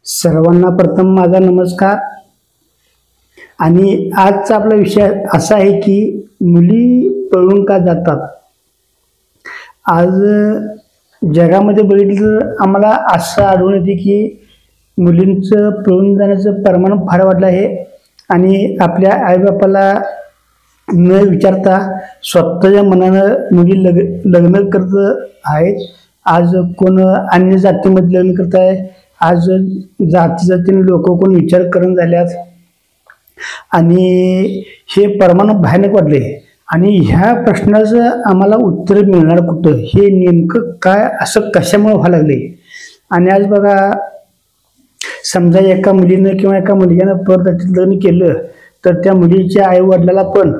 सर्वांना प्रथम माझा नमस्कार। आणि आजचा आपला विषय असा आहे की मुली पळून का जातात। आज जगामध्ये बघितलं तर आम्हाला असं आढळून येते की मुलींचं पळून जाण्याचं प्रमाण फार वाढलं आहे आणि आपल्या आईबापाला न विचारता स्वतःच्या मनानं मुली लग्न करत आहेत। आज कोण अन्य जातीमध्ये लग्न करत आहे, आज जातीने लोक कोण विचार करून झाल्यात आणि हे प्रमाण भयानक वाढले। आणि ह्या प्रश्नाचं आम्हाला उत्तर मिळणार कुठं, हे नेमकं काय असं कशामुळे व्हायला लागले। आणि आज बघा, समजा एका मुलीनं किंवा एका मुलग्यानं परदातीत लग्न केलं तर त्या मुलीच्या आई वडिलाला पण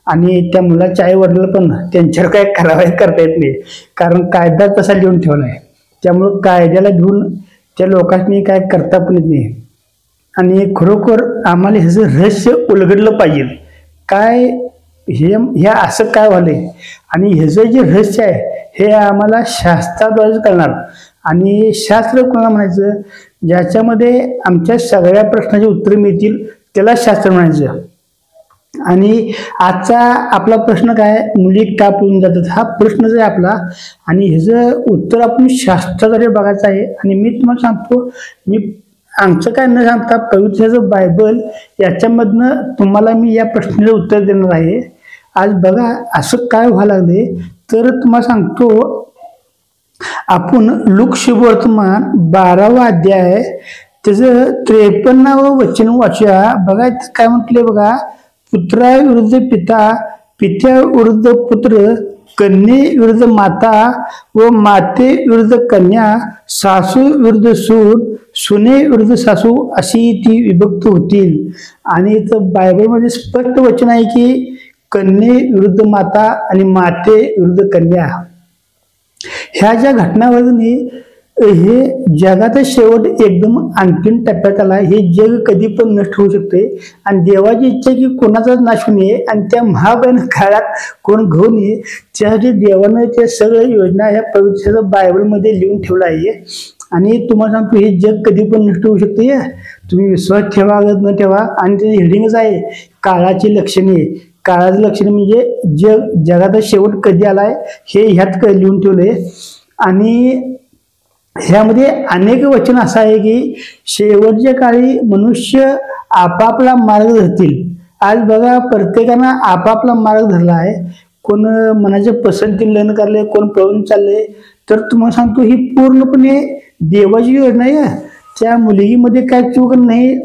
आणि त्या मुलाच्या आई वडिलाला पण त्यांच्यावर काय कारवाई करता येत नाही, कारण कायदा तसा लिहून ठेवला आहे। त्यामुळं कायद्याला घेऊन त्या लोकांनी काय करता पण येत नाही। आणि खरोखर आम्हाला ह्याचं रहस्य उलगडलं पाहिजे, काय हे असं काय व्हालंय आणि ह्याचं जे रहस्य आहे हे आम्हाला शास्त्राद्वारेच कळणार। आणि शास्त्र कोणाला म्हणायचं, ज्याच्यामध्ये आमच्या सगळ्या प्रश्नाची उत्तरे मिळतील त्याला शास्त्र म्हणायचं। आणि आजचा आपला प्रश्न काय, मुली का पळून जातात हा प्रश्नच आहे आपला, आणि ह्याचं उत्तर आपण शास्त्राद्वारे बघायचं आहे। आणि मी तुम्हाला सांगतो, मी आमचं काय न सांगता पवित्र बायबल याच्यामधनं तुम्हाला मी या प्रश्नाचं उत्तर देणार आहे। आज बघा असं काय व्हायला लागले, तर तुम्हाला सांगतो, आपण लूक शुभवर्तमान 12वा अध्याय त्याचं 53व वचन वाचूया। बघा काय म्हटले बघा, पुत्रा विरुद्ध पिता, पित्या विरुद्ध पुत्र, कन्ये विरुद्ध माता व माते विरुद्ध कन्या, सासू विरुद्ध सून, सुने विरुद्ध सासू, अशी ती विभक्त होतील। आणि इथं बायबलमध्ये स्पष्ट वचन आहे की कन्ये विरुद्ध माता आणि माते विरुद्ध कन्या। ह्या ज्या घटनावरून हे जगाचा शेवट एकदम अंतिम टप्प्यात आला। हे जग कधी पण नष्ट होऊ शकते आणि देवाची इच्छा की कोणाचाच नाश होऊ नये आणि त्या महाभयानक काळात कोण घेऊ नये, त्यासाठी देवानं त्या सगळ्या योजना या पवित्र बायबलमध्ये लिहून ठेवला आहे। आणि तुम्हाला सांगतो, हे जग कधी पण नष्ट होऊ शकते, तुम्ही विश्वास ठेवा न ठेवा। आणि ते हेडिंगच आहे, काळाची लक्षणे। काळाची लक्षणे म्हणजे जगाचा शेवट कधी आलाय हे ह्यात लिहून ठेवलंय। आणि ह्यामध्ये अनेक वचन असं आहे की शेवटच्या काळी मनुष्य आपापला मार्ग धरतील। आज बघा, प्रत्येकानं आपापला मार्ग धरला आहे। कोण मनाच्या पसंतीने लग्न करले, कोण पळून चालले। तर तुम्हाला सांगतो, ही पूर्णपणे देवाची योजना आहे। त्या मुलगीमध्ये काय चूक नाही,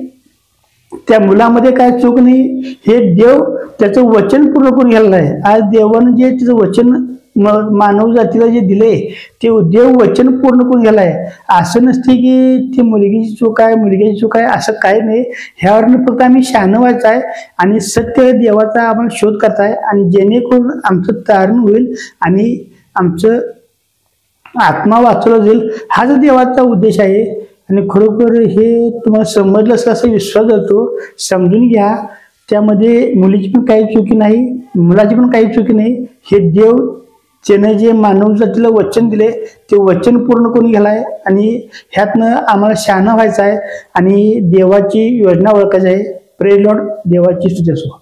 त्या मुलामध्ये काय चूक नाही, हे देव त्याचं वचन पूर्ण करून घ्यायला आहे। आज देवानं जे त्याचं वचन मानव जातीला जे दिले ते देव वचन पूर्ण करून घ्यायला आहे। असं नसते की ती मुलगीची चूक आहे, मुलगीची चूक आहे, असं काही नाही। ह्यावरनं फक्त आम्ही शहाणं व्हायचं आहे आणि सत्य देवाचा आपण शोध करताय, आणि जेणेकरून आमचं तारण होईल आणि आमचं आत्मा वाचवला जाईल, हाच देवाचा उद्देश आहे। आणि खरोखर हे तुम्हाला समजलं असं असं विश्वास करतो, समजून घ्या। त्यामध्ये मुलीची पण काही चुकी नाही, मुलाची पण काही चुकी नाही। हे देव त्याने जे मानव जातीला वचन दिले ते वचन पूर्ण करून घ्यायलाय आणि ह्यातनं आम्हाला शहाणा व्हायचं आहे आणि देवाची योजना ओळखायची आहे। प्रेज लॉर्ड, देवाची स्तुती असो।